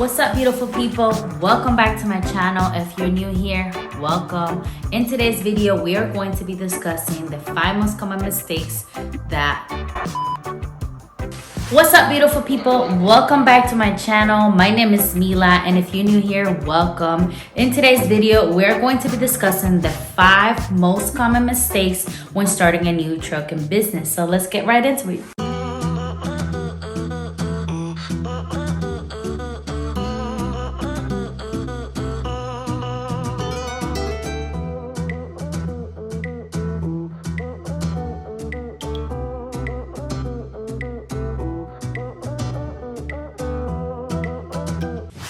What's up, beautiful people? Welcome back to my channel. If you're new here, welcome. In today's video, we are going to be discussing the 5 most common mistakes that... What's up, beautiful people? Welcome back to my channel. My name is Mila, and if you're new here, welcome. In today's video, we're going to be discussing the 5 most common mistakes when starting a new trucking business. So let's get right into it.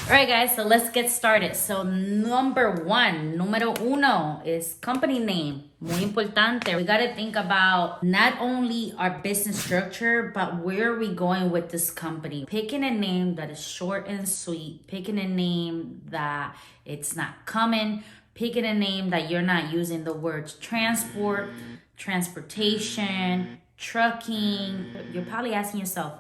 All right, guys, so let's get started. So número uno is company name. Muy importante. We got to think about not only our business structure, but where are we going with this company. Picking a name that is short and sweet. Picking a name that it's not common. Picking a name that you're not using the words transport, transportation, trucking. You're probably asking yourself,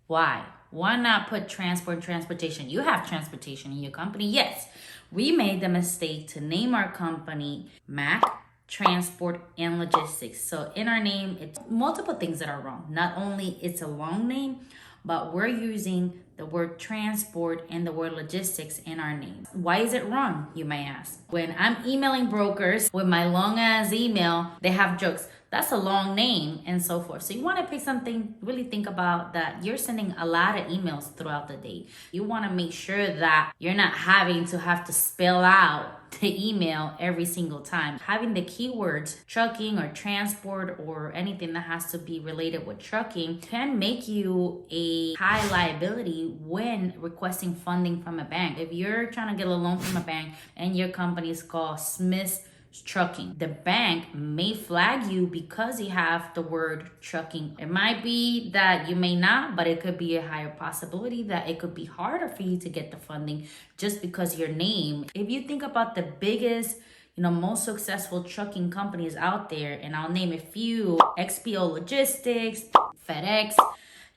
why? Why not put transport and transportation? You have transportation in your company. Yes, we made the mistake to name our company Macc Transport and Logistics. So in our name, it's multiple things that are wrong. Not only it's a long name, but we're using the word transport and the word logistics in our name. Why is it wrong, you may ask? When I'm emailing brokers with my long ass email, they have jokes. That's a long name and so forth. So you want to pick something, really think about that you're sending a lot of emails throughout the day. You want to make sure that you're not having to spell out the email every single time. Having the keywords trucking or transport or anything that has to be related with trucking can make you a high liability when requesting funding from a bank. If you're trying to get a loan from a bank and your company is called Smith's Trucking, the bank may flag you because you have the word trucking. It might be that you may not, but it could be a higher possibility that it could be harder for you to get the funding just because your name. If you think about the biggest, most successful trucking companies out there, and I'll name a few: XPO Logistics, FedEx,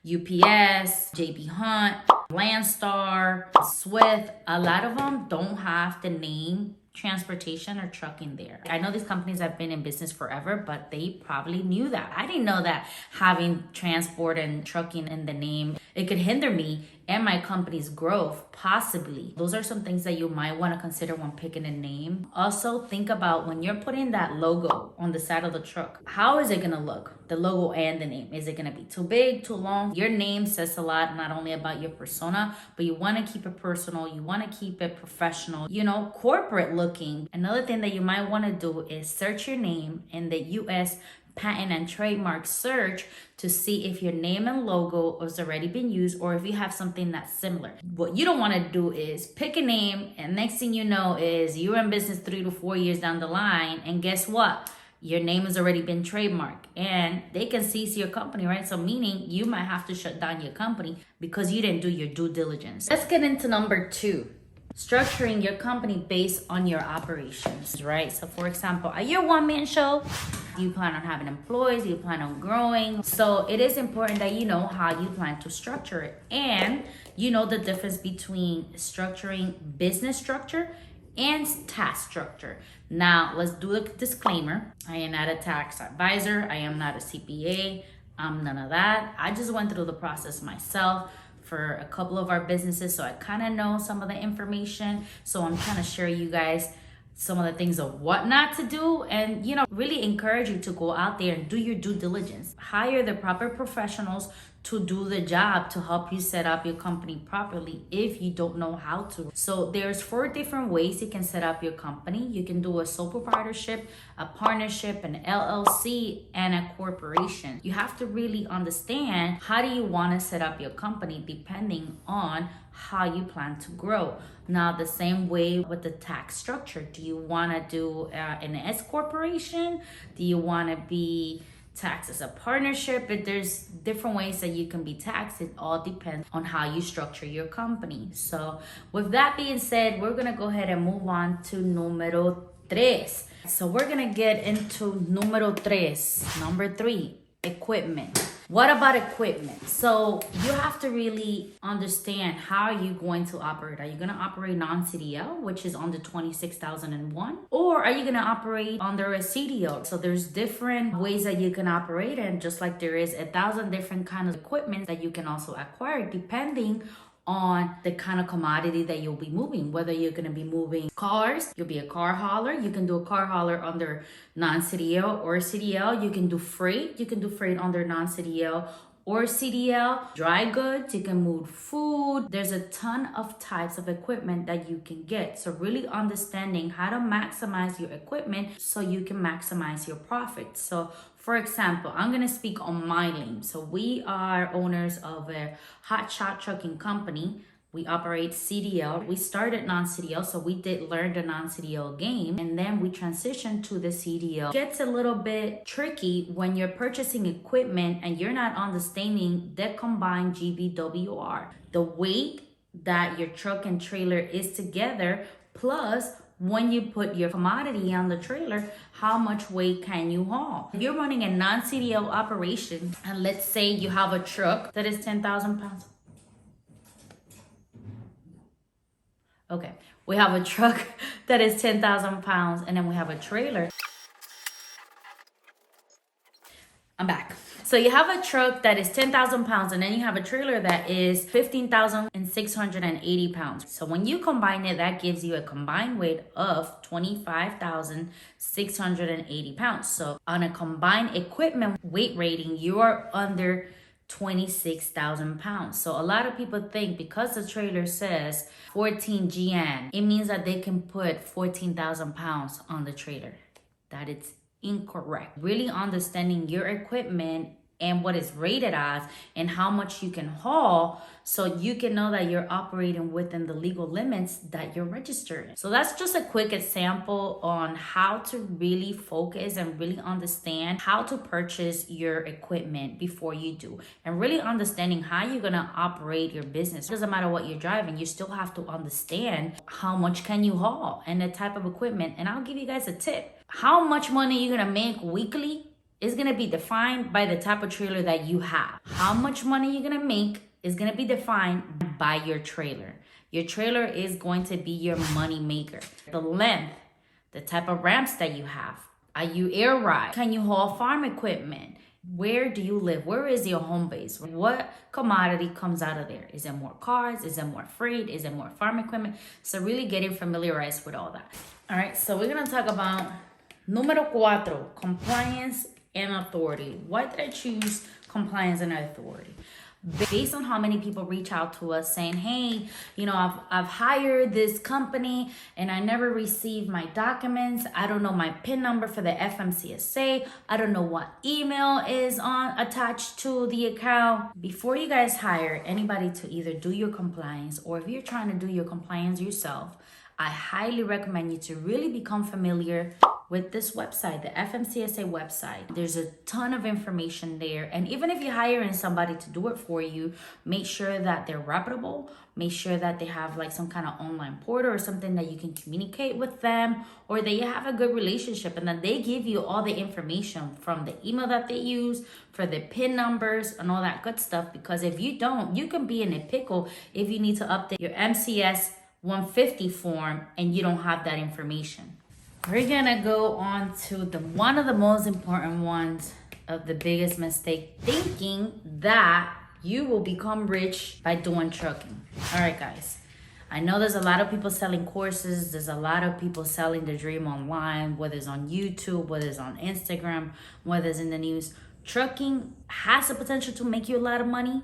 UPS, JB Hunt, Landstar, Swift, a lot of them don't have the name transportation or trucking there. I know these companies have been in business forever, but they probably knew that. I didn't know that having transport and trucking in the name, it could hinder me and my company's growth, possibly. Those are some things that you might want to consider when picking a name. Also, think about when you're putting that logo on the side of the truck, how is it going to look? The logo and the name. Is it going to be too big, too long? Your name says a lot, not only about your persona, but you want to keep it personal. You want to keep it professional, corporate looking. Another thing that you might want to do is search your name in the US Patent and Trademark search to see if your name and logo has already been used or if you have something that's similar. What you don't want to do is pick a name and next thing you know is you're in business 3 to 4 years down the line, and guess what? Your name has already been trademarked and they can seize your company, right? So meaning you might have to shut down your company because you didn't do your due diligence. Let's get into number 2. Structuring your company based on your operations, right? So for example, are you a one-man show? Do you plan on having employees? Do you plan on growing? So it is important that you know how you plan to structure it. And you know the difference between structuring business structure and tax structure. Now, let's do a disclaimer. I am not a tax advisor. I am not a CPA. I'm none of that. I just went through the process myself for a couple of our businesses, so I kind of know some of the information. So I'm trying to share you guys some of the things of what not to do and really encourage you to go out there and do your due diligence. Hire the proper professionals to do the job to help you set up your company properly if you don't know how to. So there's 4 different ways you can set up your company. You can do a sole proprietorship, a partnership, an LLC, and a corporation. You have to really understand how do you want to set up your company depending on how you plan to grow. Now, the same way with the tax structure. Do you want to do an S corporation? Do you want to be taxed as a partnership? But there's different ways that you can be taxed. It all depends on how you structure your company. So with that being said, we're going to go ahead and move on to número 3. So we're going to get into número 3, number 3, equipment. What about equipment? So you have to really understand how are you going to operate. Are you going to operate non-CDL, which is under 26,001, or are you going to operate under a CDL? So there's different ways that you can operate, and just like there is 1,000 different kinds of equipment that you can also acquire depending on the kind of commodity that you'll be moving. Whether you're going to be moving cars, you'll be a car hauler. You can do a car hauler under non-CDL or CDL. You can do freight. You can do freight under non-CDL or CDL. Dry goods, you can move food. There's a ton of types of equipment that you can get. So really understanding how to maximize your equipment so you can maximize your profits. So for example, I'm gonna speak on my lane. So we are owners of a Hotshot trucking company. We operate CDL. We started non-CDL, so we did learn the non-CDL game, and then we transitioned to the CDL. It gets a little bit tricky when you're purchasing equipment and you're not understanding the combined GVWR, the weight that your truck and trailer is together, plus when you put your commodity on the trailer, how much weight can you haul? If you're running a non-CDL operation, and let's say you have a truck that is 10,000 pounds. Okay, we have a truck that is 10,000 pounds, and then we have a trailer. I'm back. So you have a truck that is 10,000 pounds, and then you have a trailer that is 15,680 pounds. So when you combine it, that gives you a combined weight of 25,680 pounds. So on a combined equipment weight rating, you are under 26,000 pounds. So a lot of people think because the trailer says 14 GN, it means that they can put 14,000 pounds on the trailer. That is incorrect. Really understanding your equipment and what it's rated as and how much you can haul, so you can know that you're operating within the legal limits that you're registered in. So that's just a quick example on how to really focus and really understand how to purchase your equipment before you do, and really understanding how you're gonna operate your business. It doesn't matter what you're driving, you still have to understand how much can you haul and the type of equipment. And I'll give you guys a tip. How much money you're gonna make weekly is going to be defined by the type of trailer that you have. How much money you're going to make is going to be defined by your trailer. Your trailer is going to be your money maker. The length, the type of ramps that you have. Are you air ride? Can you haul farm equipment? Where do you live? Where is your home base? What commodity comes out of there? Is it more cars? Is it more freight? Is it more farm equipment? So really getting familiarized with all that. All right, so we're going to talk about número 4, compliance and authority. Why did I choose compliance and authority? Based on how many people reach out to us saying, hey, you know, I've hired this company and I never received my documents. I don't know my PIN number for the FMCSA. I don't know what email is attached to the account. Before you guys hire anybody to either do your compliance, or if you're trying to do your compliance yourself, I highly recommend you to really become familiar with this website, the FMCSA website. There's a ton of information there. And even if you're hiring somebody to do it for you, make sure that they're reputable. Make sure that they have like some kind of online portal or something that you can communicate with them, or that you have a good relationship and that they give you all the information from the email that they use, for the PIN numbers and all that good stuff. Because if you don't, you can be in a pickle if you need to update your MCS 150 form and you don't have that information. We're gonna go on to one of the most important ones of the biggest mistake, thinking that you will become rich by doing trucking. All right, guys. I know there's a lot of people selling courses. There's a lot of people selling the dream online, whether it's on YouTube, whether it's on Instagram, whether it's in the news. Trucking has the potential to make you a lot of money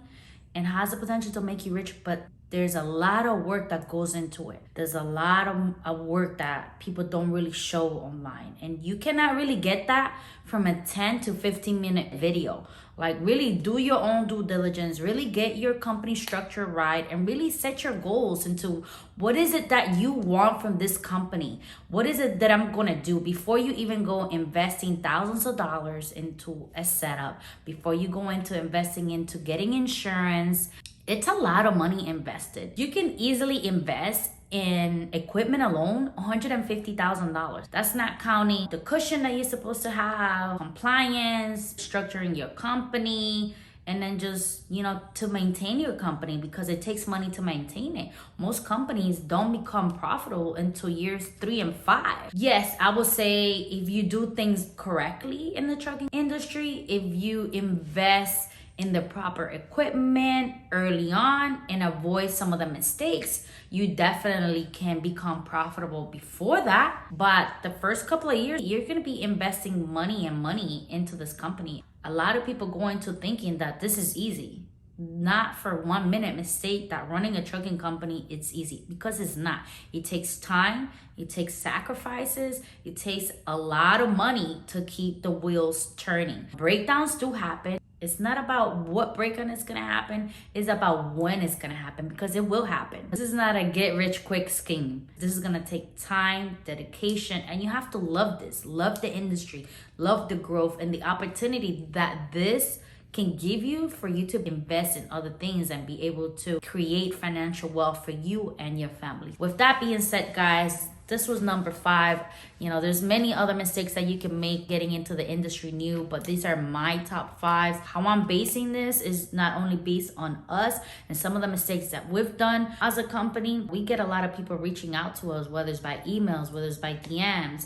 and has the potential to make you rich, but there's a lot of work that goes into it. There's a lot of work that people don't really show online. And you cannot really get that from a 10 to 15 minute video. Like, really do your own due diligence, really get your company structure right, and really set your goals into what is it that you want from this company? What is it that I'm gonna do before you even go investing thousands of dollars into a setup, before you go into investing into getting insurance. It's a lot of money invested. You can easily invest in equipment alone $150,000. That's not counting the cushion that you're supposed to have, compliance, structuring your company, and then just, you know, to maintain your company, because it takes money to maintain it. Most companies don't become profitable until years 3 and 5. Yes, I will say if you do things correctly in the trucking industry, if you invest in the proper equipment early on and avoid some of the mistakes, you definitely can become profitable before that. But the first couple of years, you're going to be investing money into this company. A lot of people go into thinking that this is easy. Not for 1 minute mistake that running a trucking company it's easy, because it's not. It takes time, it takes sacrifices, it takes a lot of money to keep the wheels turning. Breakdowns do happen. It's not about what breakdown is gonna happen, it's about when it's gonna happen, because it will happen. This is not a get rich quick scheme. This is gonna take time, dedication, and you have to love this, love the industry, love the growth and the opportunity that this can give you for you to invest in other things and be able to create financial wealth for you and your family. With that being said, guys, this was number 5. You know, there's many other mistakes that you can make getting into the industry new, but these are my top 5. How I'm basing this is not only based on us and some of the mistakes that we've done as a company. We get a lot of people reaching out to us, whether it's by emails, whether it's by DMs,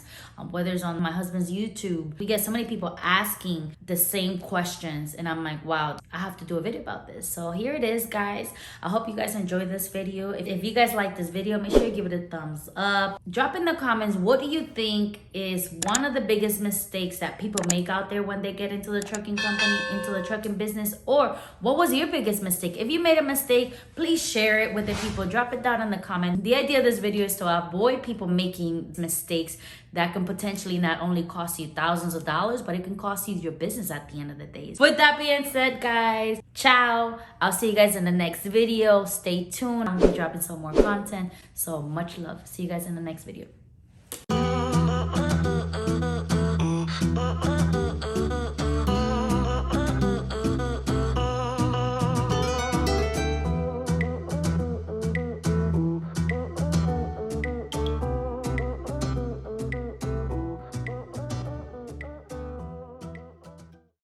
whether it's on my husband's YouTube. We get so many people asking the same questions, and I'm like, wow, I have to do a video about this. So here it is, guys. I hope you guys enjoyed this video. If you guys like this video, make sure you give it a thumbs up. Drop in the comments, what do you think is one of the biggest mistakes that people make out there when they get into the trucking company, into the trucking business? Or what was your biggest mistake? If you made a mistake, please share it with the people. Drop it down in the comment. The idea of this video is to avoid people making mistakes that can potentially not only cost you thousands of dollars, but it can cost you your business at the end of the day. With that being said, guys, ciao. I'll see you guys in the next video. Stay tuned. I'm gonna be dropping some more content. So much love. See you guys in the next video.